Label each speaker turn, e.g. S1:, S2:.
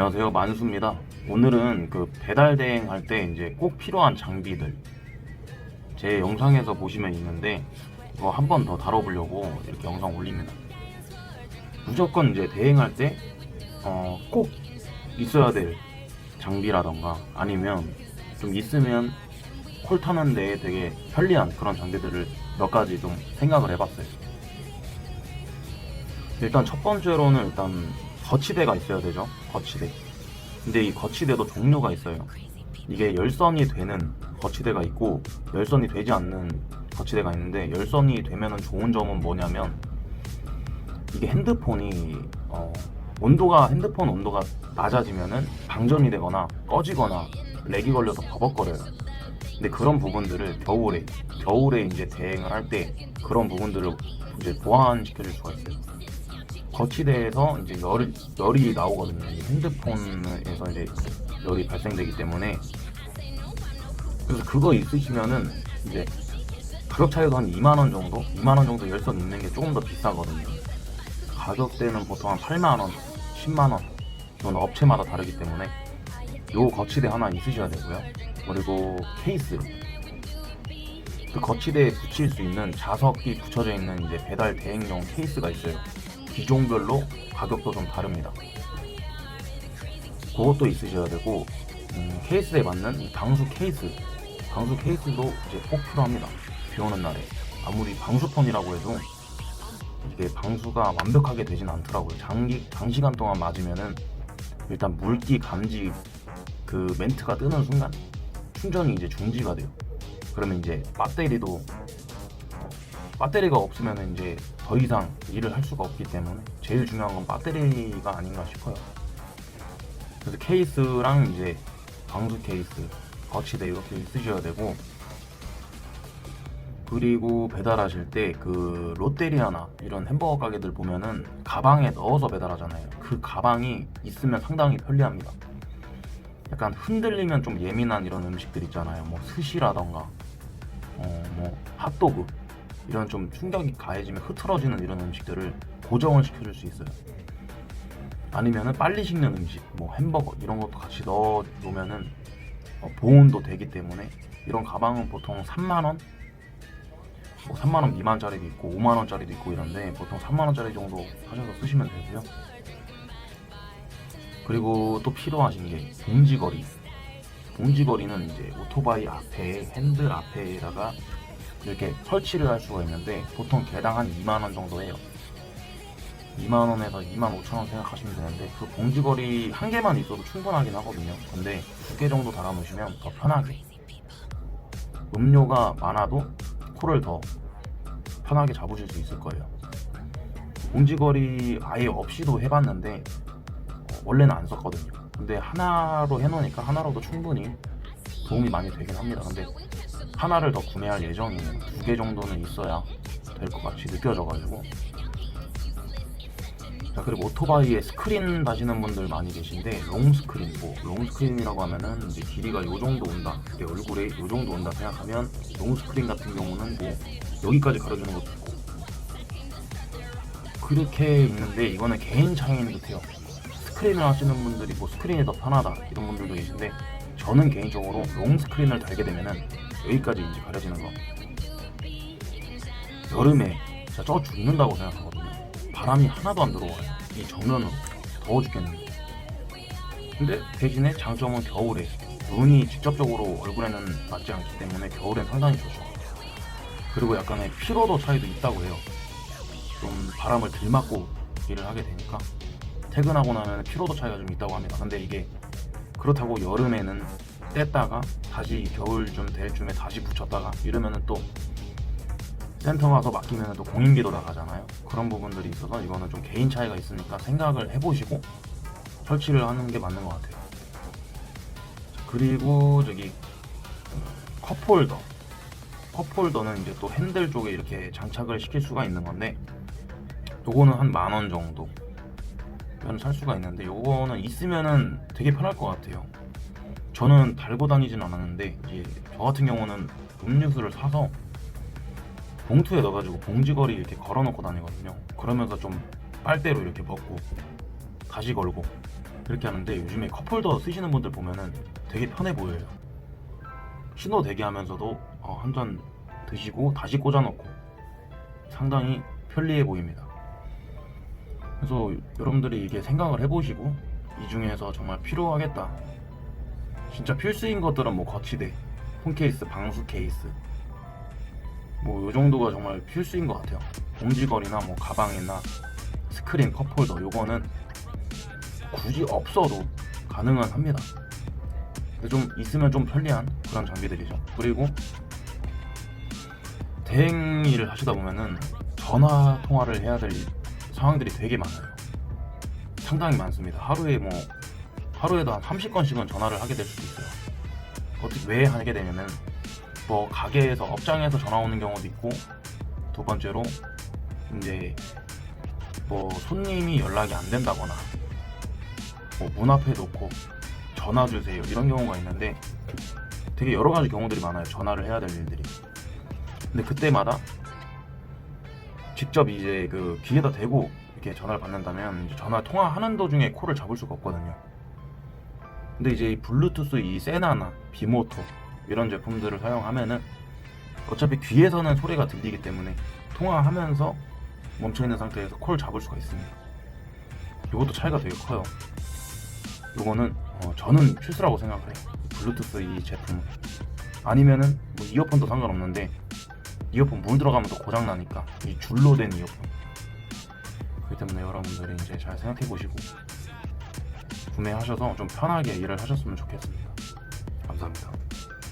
S1: 안녕하세요, 만수입니다. 오늘은 그 배달 대행할 때 이제 꼭 필요한 장비들 제 영상에서 보시면 있는데 이거 한 번 더 다뤄보려고 이렇게 영상 올립니다. 무조건 이제 대행할 때 꼭 있어야 될 장비라던가 아니면 좀 있으면 콜 타는 데 되게 편리한 그런 장비들을 몇 가지 좀 생각을 해봤어요. 일단 첫 번째로는 거치대가 있어야 되죠. 거치대. 근데 이 거치대도 종류가 있어요. 이게 열선이 되는 거치대가 있고 열선이 되지 않는 거치대가 있는데, 열선이 되면은 좋은 점은 뭐냐면 이게 핸드폰 온도가 낮아지면은 방전이 되거나 꺼지거나 렉이 걸려서 버벅거려요. 근데 그런 부분들을 겨울에 이제 대행을 할 때 그런 부분들을 이제 보완시켜줄 수가 있어요. 거치대에서 이제 열이 나오거든요. 핸드폰에서 이제 열이 발생되기 때문에. 그래서 그거 있으시면은 이제 가격 차이도 한 2만원 정도 열선 있는 게 조금 더 비싸거든요. 가격대는 보통 한 8만원, 10만원, 이건 업체마다 다르기 때문에 요 거치대 하나 있으셔야 되고요. 그리고 케이스, 그 거치대에 붙일 수 있는 자석이 붙여져 있는 이제 배달 대행용 케이스가 있어요. 기종별로 가격도 좀 다릅니다. 그것도 있으셔야 되고, 케이스에 맞는 이 방수 케이스도 이제 꼭 필요합니다. 비 오는 날에 아무리 방수턴이라고 해도 이게 방수가 완벽하게 되진 않더라고요. 장시간 동안 맞으면은 일단 물기 감지 그 멘트가 뜨는 순간 충전이 이제 중지가 돼요. 그러면 이제 배터리가 없으면 이제 더 이상 일을 할 수가 없기 때문에 제일 중요한 건 배터리가 아닌가 싶어요. 그래서 케이스랑 이제 방수 케이스, 거치대 이렇게 있으셔야 되고, 그리고 배달하실 때 그 롯데리아나 이런 햄버거 가게들 보면은 가방에 넣어서 배달하잖아요. 그 가방이 있으면 상당히 편리합니다. 약간 흔들리면 좀 예민한 이런 음식들 있잖아요. 뭐 스시라던가 뭐 핫도그, 이런 좀 충격이 가해지면 흐트러지는 이런 음식들을 고정을 시켜줄 수 있어요. 아니면은 빨리 식는 음식, 뭐 햄버거 이런 것도 같이 넣어 놓으면은 보온도 되기 때문에 이런 가방은 보통 3만원, 뭐 3만원 미만짜리도 있고 5만원짜리도 있고 이런데 보통 3만원짜리 정도 하셔서 쓰시면 되고요. 그리고 또 필요하신 게 봉지거리는 이제 오토바이 앞에, 핸들 앞에다가 이렇게 설치를 할 수가 있는데 보통 개당 한 2만원 정도 해요. 2만원에서 25,000원 생각하시면 되는데, 그 봉지거리 한 개만 있어도 충분하긴 하거든요. 근데 2개 정도 달아놓으시면 더 편하게, 음료가 많아도 코를 더 편하게 잡으실 수 있을 거예요. 봉지거리 아예 없이도 해봤는데 원래는 안 썼거든요. 근데 하나로 해놓으니까 하나로도 충분히 도움이 많이 되긴 합니다. 근데 하나를 더 구매할 예정이에요. 2개 정도는 있어야 될 것 같이 느껴져가지고. 자, 그리고 오토바이에 스크린 다시는 분들 많이 계신데, 롱스크린이라고 하면은 이제 길이가 요 정도 온다, 이게 얼굴에 요 정도 온다 생각하면, 롱스크린 같은 경우는 뭐 여기까지 가려주는 것도 있고 그렇게 있는데, 이거는 개인 차이인 듯 해요. 스크린을 하시는 분들이 뭐 스크린이 더 편하다 이런 분들도 계신데, 저는 개인적으로 롱스크린을 달게 되면은 여기까지 이제 가려지는 거, 여름에 진짜 쪄 죽는다고 생각하거든요. 바람이 하나도 안 들어와요. 이 정면은 더워 죽겠는데. 근데 대신에 장점은 겨울에 눈이 직접적으로 얼굴에는 맞지 않기 때문에 겨울엔 상당히 좋죠. 그리고 약간의 피로도 차이도 있다고 해요. 좀 바람을 덜 맞고 일을 하게 되니까 퇴근하고 나면 피로도 차이가 좀 있다고 합니다. 근데 이게 그렇다고 여름에는 뗐다가 다시 겨울 좀 될 쯤에 다시 붙였다가 이러면은 또 센터 가서 맡기면 또 공인비도 나가잖아요. 그런 부분들이 있어서 이거는 좀 개인 차이가 있으니까 생각을 해보시고 설치를 하는 게 맞는 것 같아요. 그리고 컵홀더는 이제 또 핸들 쪽에 이렇게 장착을 시킬 수가 있는 건데, 요거는 한 10,000원 정도 살 수가 있는데, 요거는 있으면은 되게 편할 것 같아요. 저는 달고 다니진 않았는데, 이제 저 같은 경우는 음료수를 사서 봉투에 넣어가지고 봉지거리 이렇게 걸어놓고 다니거든요. 그러면서 좀 빨대로 이렇게 벗고 다시 걸고 그렇게 하는데 요즘에 컵홀더 쓰시는 분들 보면은 되게 편해 보여요. 신호 대기하면서도 한 잔 드시고 다시 꽂아놓고 상당히 편리해 보입니다. 그래서 여러분들이 이게 생각을 해보시고 이 중에서 정말 필요하겠다, 진짜 필수인 것들은 뭐 거치대, 폰케이스, 방수 케이스, 뭐 요 정도가 정말 필수인 것 같아요. 봉지걸이나 뭐 가방이나 스크린, 컵홀더, 요거는 굳이 없어도 가능은 합니다. 근데 좀 있으면 좀 편리한 그런 장비들이죠. 그리고 대행 일을 하시다 보면은 전화 통화를 해야 될 상황들이 되게 많아요. 상당히 많습니다. 하루에도 한 30건씩은 전화를 하게 될 수도 있어요. 어떻게 왜 하게 되냐면 뭐 가게에서, 업장에서 전화 오는 경우도 있고, 두 번째로 이제 뭐 손님이 연락이 안 된다거나 뭐 문 앞에 놓고 전화 주세요 이런 경우가 있는데 되게 여러 가지 경우들이 많아요. 전화를 해야 될 일들이. 근데 그때마다 직접 이제 그 귀에다 대고 이렇게 전화를 받는다면 이제 전화 통화하는 도중에 콜을 잡을 수가 없거든요. 근데 이제 이 블루투스, 이 세나나 비모토 이런 제품들을 사용하면은 어차피 귀에서는 소리가 들리기 때문에 통화하면서 멈춰있는 상태에서 콜 잡을 수가 있습니다. 이것도 차이가 되게 커요. 이거는 저는 필수라고 생각을 해요. 블루투스 이 제품. 아니면은 뭐 이어폰도 상관없는데 이어폰 물 들어가면 또 고장 나니까 이 줄로 된 이어폰. 그렇기 때문에 여러분들이 이제 잘 생각해 보시고 구매하셔서 좀 편하게 일을 하셨으면 좋겠습니다. 감사합니다.